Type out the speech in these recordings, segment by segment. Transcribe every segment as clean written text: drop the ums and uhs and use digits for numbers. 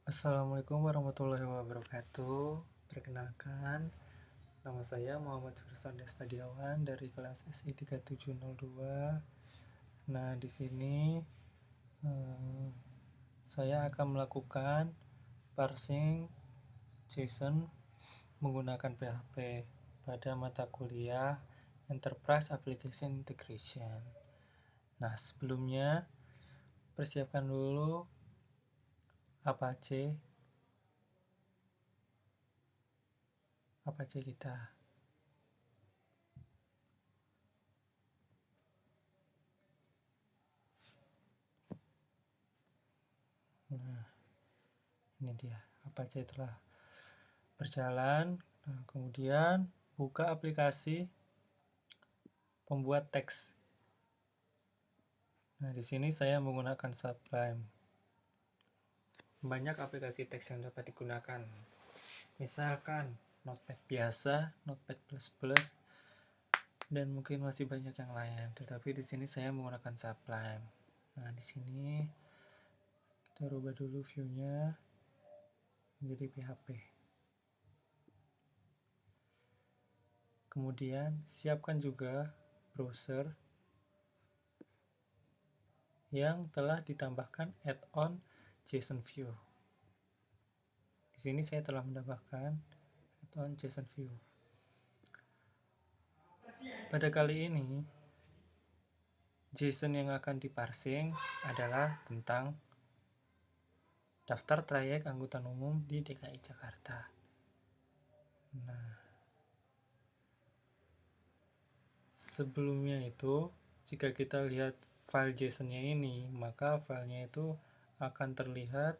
Assalamualaikum warahmatullahi wabarakatuh. Perkenalkan, nama saya Muhammad Firsan Destadiawan dari kelas SI 3702. Nah, di sini saya akan melakukan parsing JSON menggunakan PHP pada mata kuliah Enterprise Application Integration. Nah, sebelumnya persiapkan dulu Apache kita. Nah, ini dia, Apache telah berjalan. Nah, kemudian buka aplikasi pembuat teks. Nah, di sini saya menggunakan Sublime. Banyak aplikasi teks yang dapat digunakan. Misalkan Notepad biasa, Notepad++, dan mungkin masih banyak yang lain. Tetapi di sini saya menggunakan Sublime. Nah, di sini kita rubah dulu view-nya menjadi PHP. Kemudian siapkan juga browser yang telah ditambahkan add-on JSON View. Di sini saya telah menambahkan add-on JSON View. Pada kali ini, JSON yang akan diparsing adalah tentang daftar trayek angkutan umum di DKI Jakarta. Nah, sebelumnya itu, jika kita lihat file JSON-nya ini, maka filenya itu akan terlihat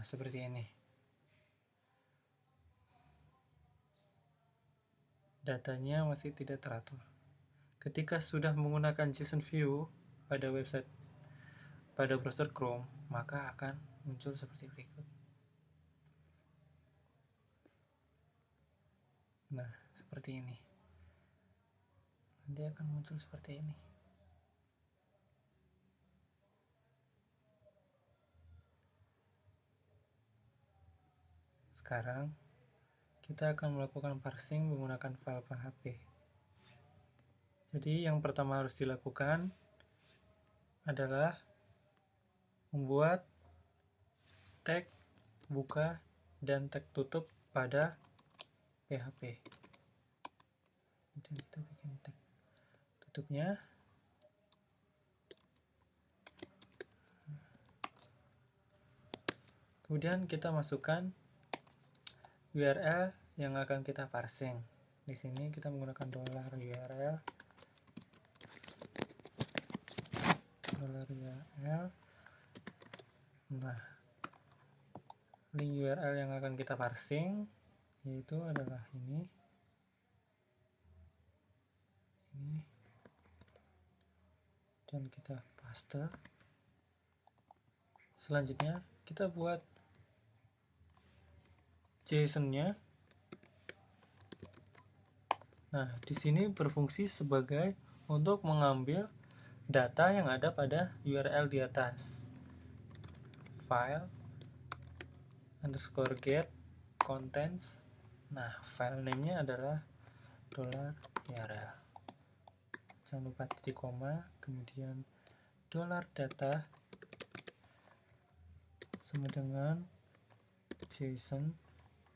seperti ini. Datanya masih tidak teratur. Ketika sudah menggunakan JSON View pada browser Chrome, maka akan muncul seperti berikut. Nah, seperti ini. Nanti akan muncul seperti ini. Sekarang kita akan melakukan parsing menggunakan file PHP. Jadi yang pertama harus dilakukan adalah membuat tag buka dan tag tutup pada PHP. Kemudian kita bikin tag tutupnya. Kemudian kita masukkan URL yang akan kita parsing. Di sini kita menggunakan $URL. Nah, link URL yang akan kita parsing yaitu adalah ini. Dan kita paste. Selanjutnya kita buat JSON-nya. Nah, di sini berfungsi sebagai untuk mengambil data yang ada pada URL di atas. File _get contents. Nah, file name-nya adalah $URL. Jangan lupa titik koma, kemudian $data sama dengan JSON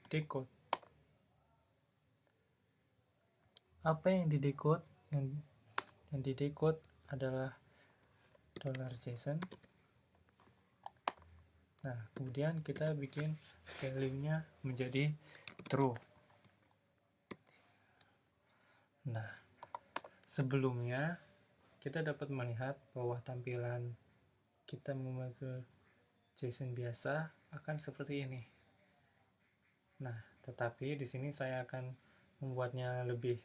decode. Apa yang didecode? Yang didecode adalah $JSON. Nah, kemudian kita bikin value-nya menjadi true. Nah, sebelumnya kita dapat melihat bahwa tampilan kita memakai JSON biasa akan seperti ini. Nah, tetapi di sini saya akan membuatnya lebih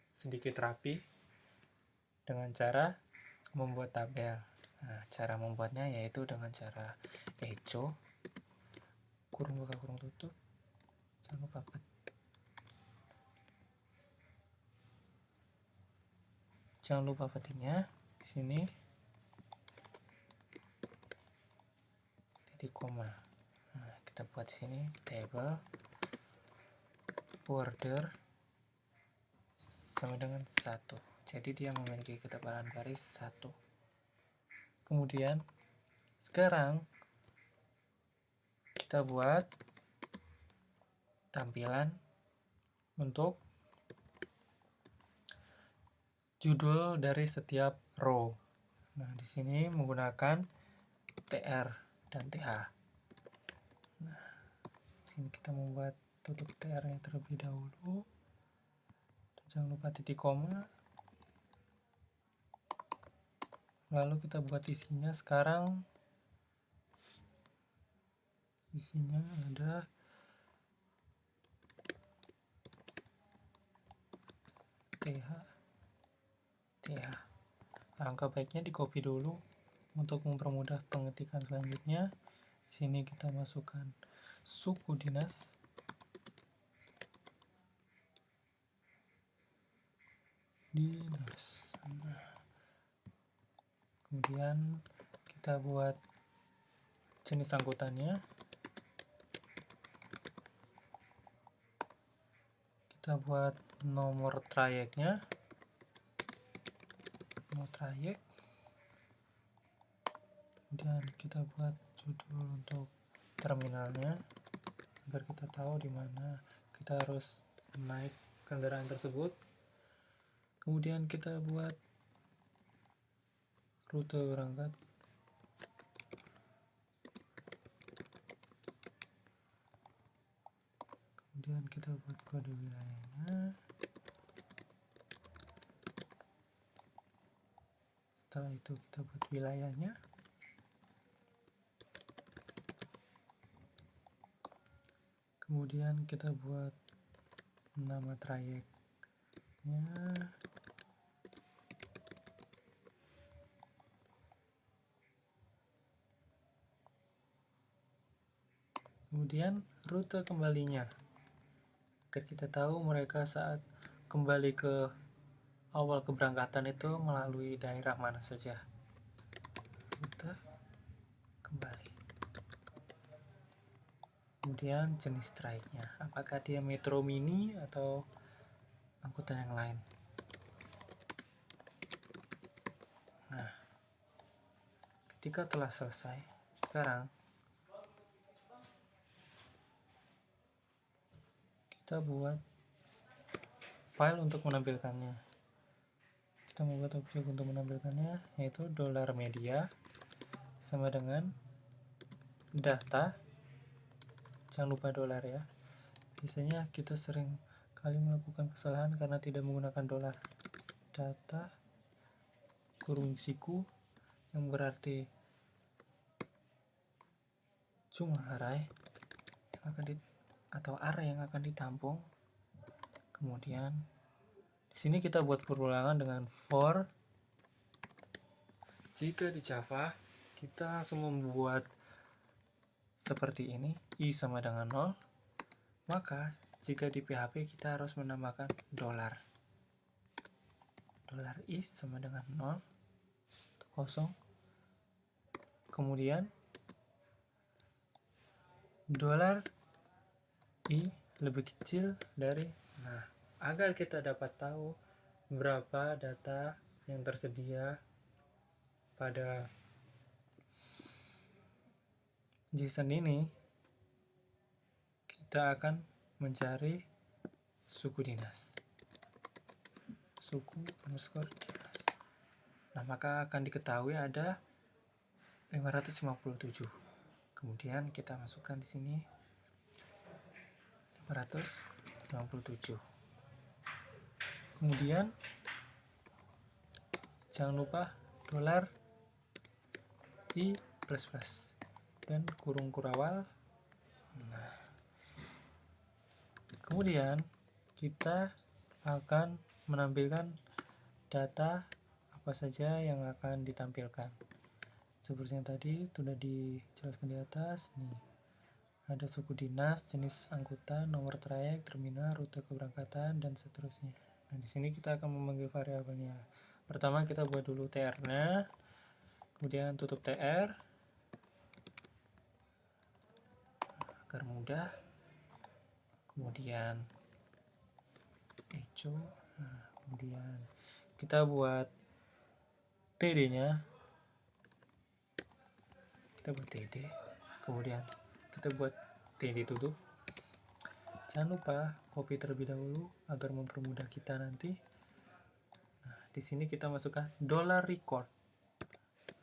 sedikit rapi dengan cara membuat tabel. Nah, cara membuatnya yaitu dengan cara echo kurung buka kurung tutup, jangan lupa Jangan lupa petiknya di sini titik koma. Nah, kita buat di sini table border sama dengan 1. Jadi dia memiliki ketebalan garis 1. Kemudian sekarang kita buat tampilan untuk judul dari setiap row. Nah, di sini menggunakan TR dan TH. Nah, di sini kita membuat tutup TR-nya terlebih dahulu. Jangan lupa titik koma. Lalu kita buat isinya. Sekarang isinya ada TH. Angka baiknya di copy dulu untuk mempermudah pengetikan selanjutnya. Sini kita masukkan suku dinas. Nah, kemudian kita buat jenis angkutannya. Kita buat nomor trayeknya, kemudian kita buat judul untuk terminalnya agar kita tahu di mana kita harus naik kendaraan tersebut. Kemudian kita buat rute berangkat, kemudian kita buat kode wilayahnya. Setelah itu kita buat wilayahnya. Kemudian kita buat nama trayeknya. Kemudian rute kembalinya, agar kita tahu mereka saat kembali ke awal keberangkatan itu melalui daerah mana saja. Rute kembali. Kemudian jenis trayeknya, apakah dia metro mini atau angkutan yang lain. Nah, ketika telah selesai, sekarang kita buat file untuk menampilkannya. Kita membuat objek untuk menampilkannya, yaitu $media sama dengan data. Jangan lupa dolar ya. Biasanya kita sering kali melakukan kesalahan karena tidak menggunakan dolar. Data kurung siku yang berarti jumlah array yang akan atau array yang akan ditampung. Kemudian di sini kita buat perulangan dengan for. Jika di Java kita langsung membuat seperti ini, i sama dengan 0, maka jika di PHP kita harus menambahkan dolar. Dolar i sama dengan 0, kosong. Kemudian dolar i lebih kecil dari, nah, agar kita dapat tahu berapa data yang tersedia pada JSON ini, kita akan mencari suku dinas. Suku underscore dinas. Nah, maka akan diketahui ada 557. Kemudian kita masukkan di sini 557. Kemudian jangan lupa dolar i plus plus dan kurung kurawal. Nah, kemudian kita akan menampilkan data apa saja yang akan ditampilkan. Seperti yang tadi sudah dijelaskan di atas. Nih, ada suku dinas, jenis angkutan, nomor trayek, terminal, rute keberangkatan, dan seterusnya. Nah, di sini kita akan memanggil variabelnya Pertama kita buat dulu TR-nya, kemudian tutup TR agar mudah, kemudian echo. Nah, kemudian kita buat TD-nya, kita buat TD, kemudian kita buat TD tutup. Jangan lupa copy terlebih dahulu agar mempermudah kita nanti. Nah, di sini kita masukkan $record.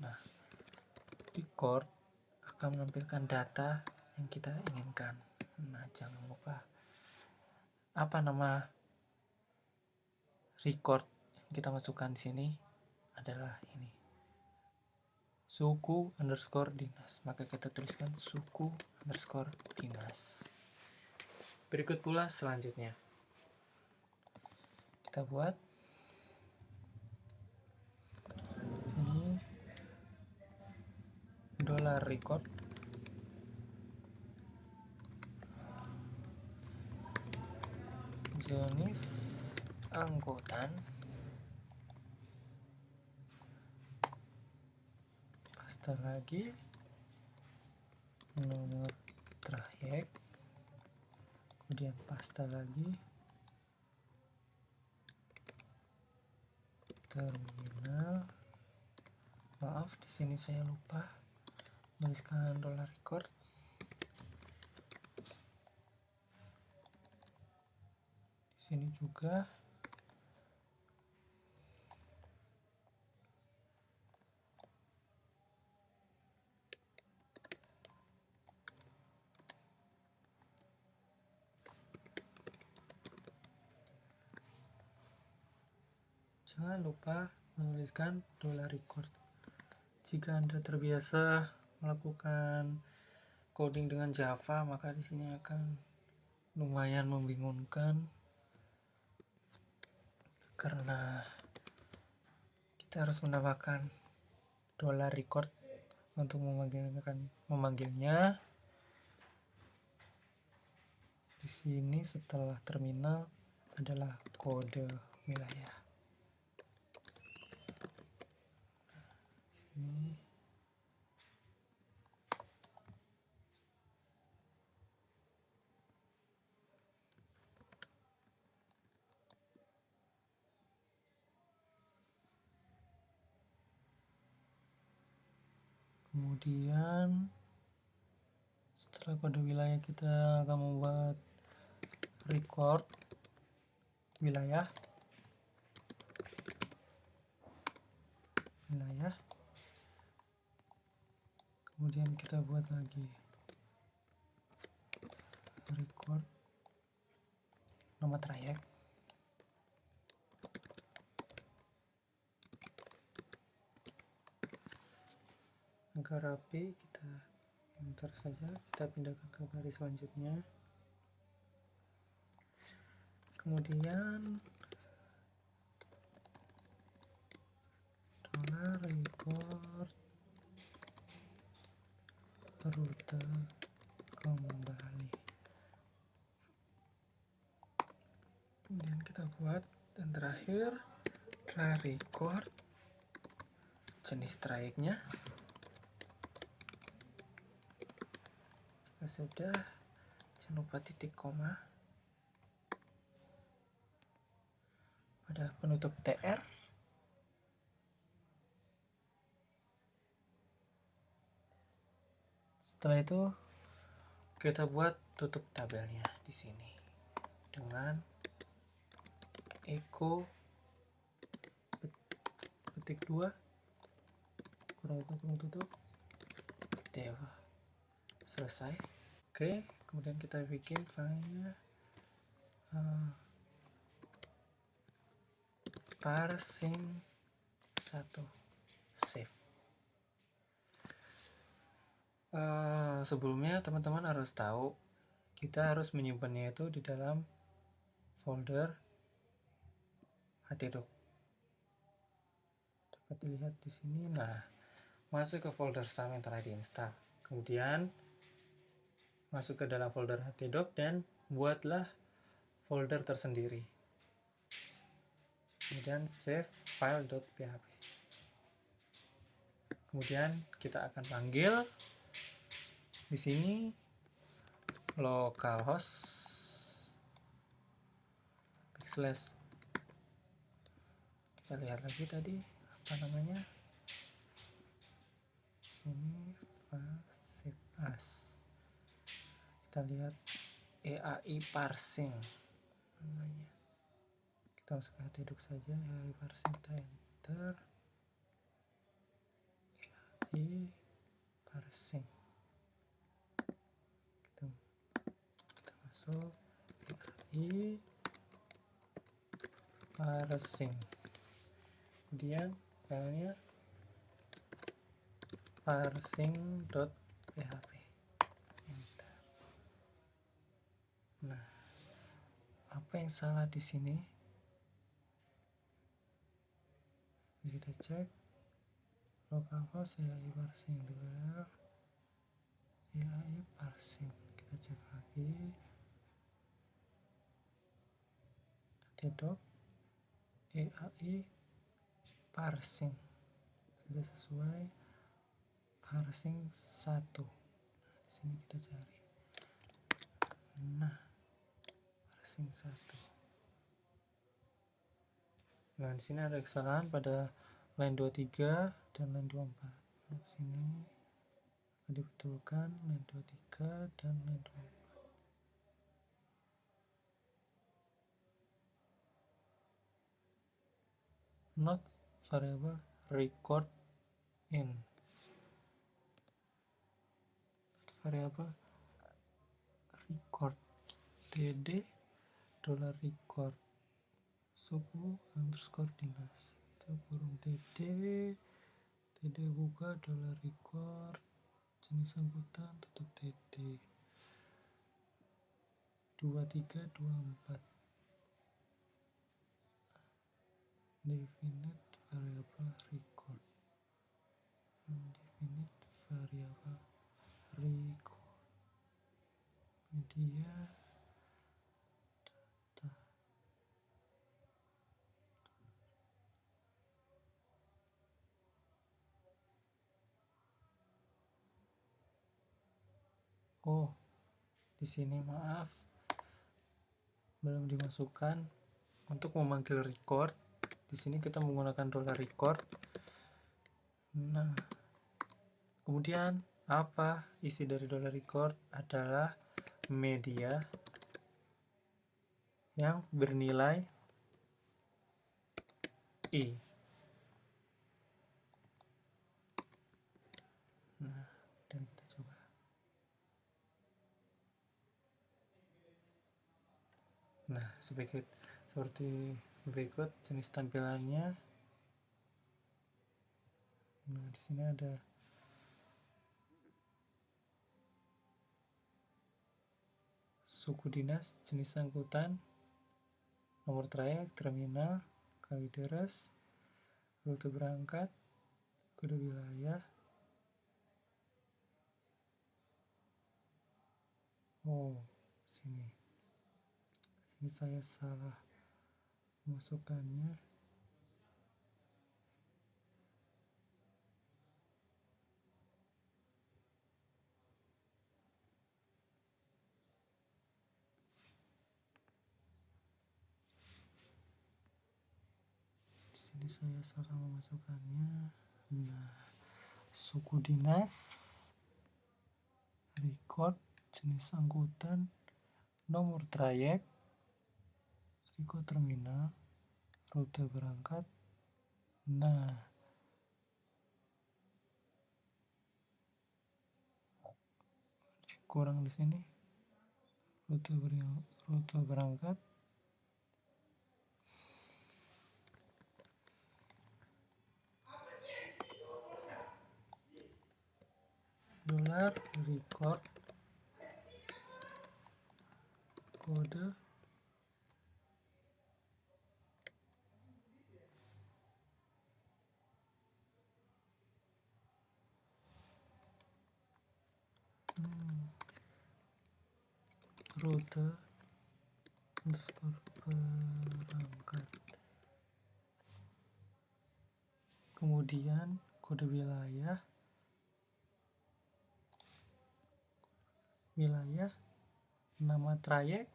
Nah, record akan menampilkan data yang kita inginkan. Nah, jangan lupa apa nama record yang kita masukkan di sini adalah ini, suku_dinas. Maka kita tuliskan suku_dinas. Berikut pula selanjutnya kita buat sini $record jenis angkutan, paste lagi nomor trayek, kemudian paste lagi terminal. Maaf, di sini saya lupa menuliskan $record. Di sini juga jangan lupa menuliskan $record. Jika Anda terbiasa melakukan coding dengan Java, maka di sini akan lumayan membingungkan karena kita harus menambahkan $record untuk memanggilnya. Di sini setelah terminal adalah kode wilayah. Ini kemudian setelah kode wilayah kita akan membuat record wilayah. Kemudian kita buat lagi record nomor trayek. Agar rapi, kita enter saja, kita pindahkan ke baris selanjutnya. Kemudian $record rute kembali. Kemudian kita buat, dan terakhir $record jenis trayeknya. Jika sudah, jangan lupa titik koma pada penutup TR. Setelah itu kita buat tutup tabelnya di sini dengan echo petik 2 kurang tutup dewa. Selesai. Oke, kemudian kita bikin filenya parsing 1 save. Sebelumnya teman-teman harus tahu kita harus menyimpannya itu di dalam folder htdoc. Dapat dilihat di sini. Nah, masuk ke folder SAM yang telah diinstal. Kemudian masuk ke dalam folder htdoc dan buatlah folder tersendiri. kemudian save file.php. Kemudian kita akan panggil di sini localhost /. Kita lihat lagi tadi apa namanya, sini file save as. Kita lihat EAI parsing namanya. Kita masuk ke htdocs saja, EAI parsing, kita enter EAI parsing. Kita masuk EAI parsing, kemudian filenya parsing.php. Enter. Nah, apa yang salah di sini? Kita cek localhost EAI parsing URL EAI parsing. Kita cek lagi htdocs EAI parsing sudah sesuai parsing 1. Nah, di sini kita cari. Nah, parsing 1. Nah, di sini ada kesalahan pada line 23 dan line 24. Nah, di sini akan dibetulkan line 23 dan line 24. Not variable record in. Variable record td $record suku _dinas kurung td buka $record jenis angkutan tutup td 2324 definite variable record undefinite variable record media data. Oh, di sini maaf belum dimasukkan untuk memanggil record. Di sini kita menggunakan $record. Nah, kemudian apa isi dari $record adalah media yang bernilai i. Nah, dan kita coba. Nah, seperti berikut jenis tampilannya. Nah, di sini ada suku dinas, jenis angkutan, nomor trayek, terminal, kalideres, rute berangkat, kode wilayah. Oh, sini saya salah masukkannya. Di sini saya salah memasukkannya. Nah, suku dinas, record, jenis angkutan, nomor trayek, record terminal, rute berangkat. Nah, kurang di sini. Rute berangkat. $record kode rute berangkat. kemudian kode wilayah, nama trayek,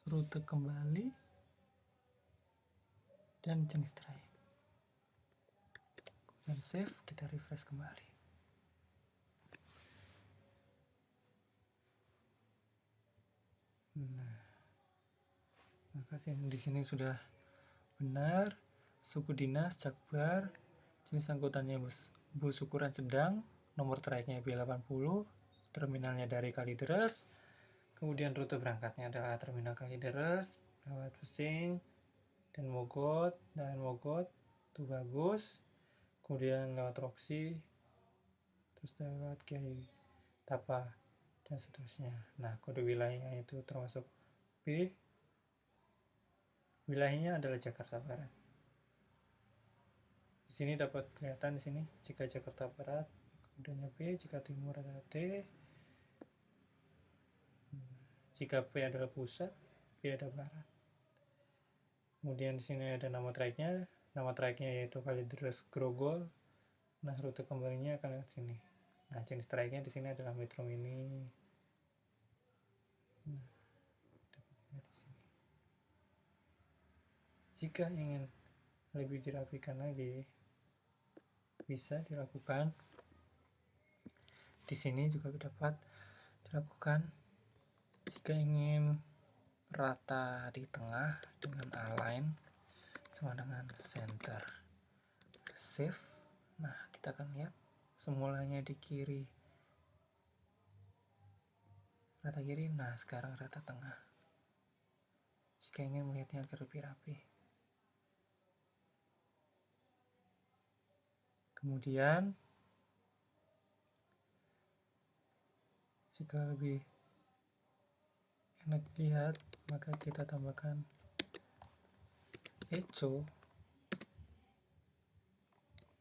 rute kembali, dan jenis trayek. Dan save, kita refresh kembali. Nah, maka di sini sudah benar. Suku dinas Jakbar, jenis angkutannya bus ukuran sedang, nomor trayeknya B80, terminalnya dari Kalideres, kemudian rute berangkatnya adalah terminal Kalideres, lewat Pesing, dan Mogot, itu bagus, kemudian lewat Roksi, terus lewat Kiai Tapa, dan seterusnya. Nah, kode wilayahnya itu termasuk B, wilayahnya adalah Jakarta Barat. Di sini dapat kelihatan di sini jika Jakarta Barat kodenya B, jika Timur adalah T, jika P adalah pusat, B adalah barat. Kemudian di sini ada nama trayeknya yaitu Kalideres Grogol. Nah, rute kembalinya akan lewat sini. Nah, jenis trayeknya di sini adalah Metro Mini. Nah, dapat di sini. Jika ingin lebih dirapikan lagi, bisa dilakukan. Di sini juga dapat dilakukan jika ingin rata di tengah dengan align sama dengan center. Save. Nah, kita akan lihat semulanya di kiri, rata kiri. Nah, sekarang rata tengah. Jika ingin melihatnya agar lebih rapi, kemudian jika lebih enak dilihat, maka kita tambahkan echo,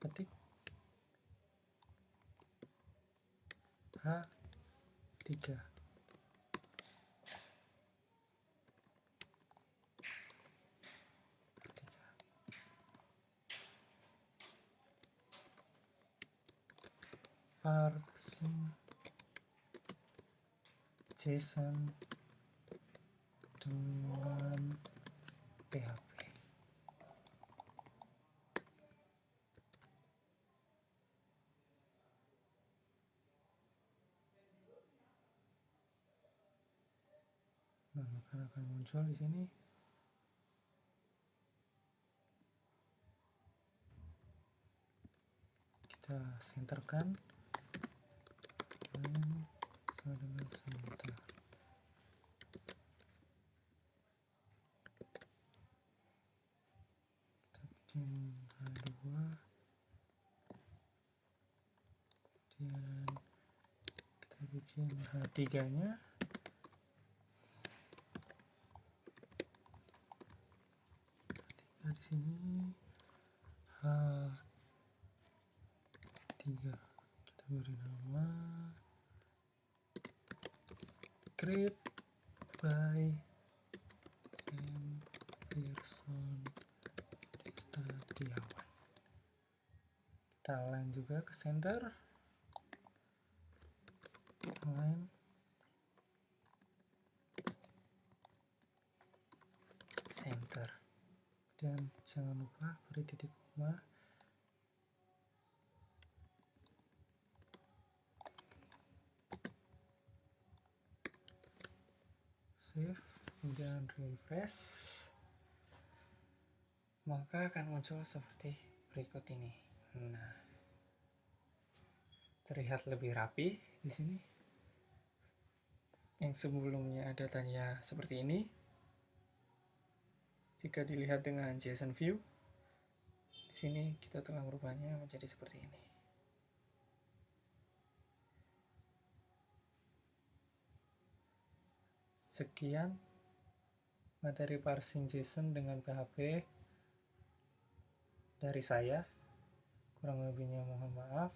ketik H3, parsing JSON dengan PHP. Nah, maka akan muncul di sini. Kita senterkan sama dengan center. Kita bikin H2, kemudian kita bikin H3 nya. Di sini H3 kita beri nama create by Pearson Destadiawan. Kita align juga ke center, align center, dan jangan lupa beri titik koma. Save, kemudian refresh, maka akan muncul seperti berikut ini. Nah, terlihat lebih rapi di sini. Yang sebelumnya datanya seperti ini, jika dilihat dengan JSON view, di sini kita telah merubahnya menjadi seperti ini. Sekian materi parsing JSON dengan PHP dari saya. Kurang lebihnya mohon maaf.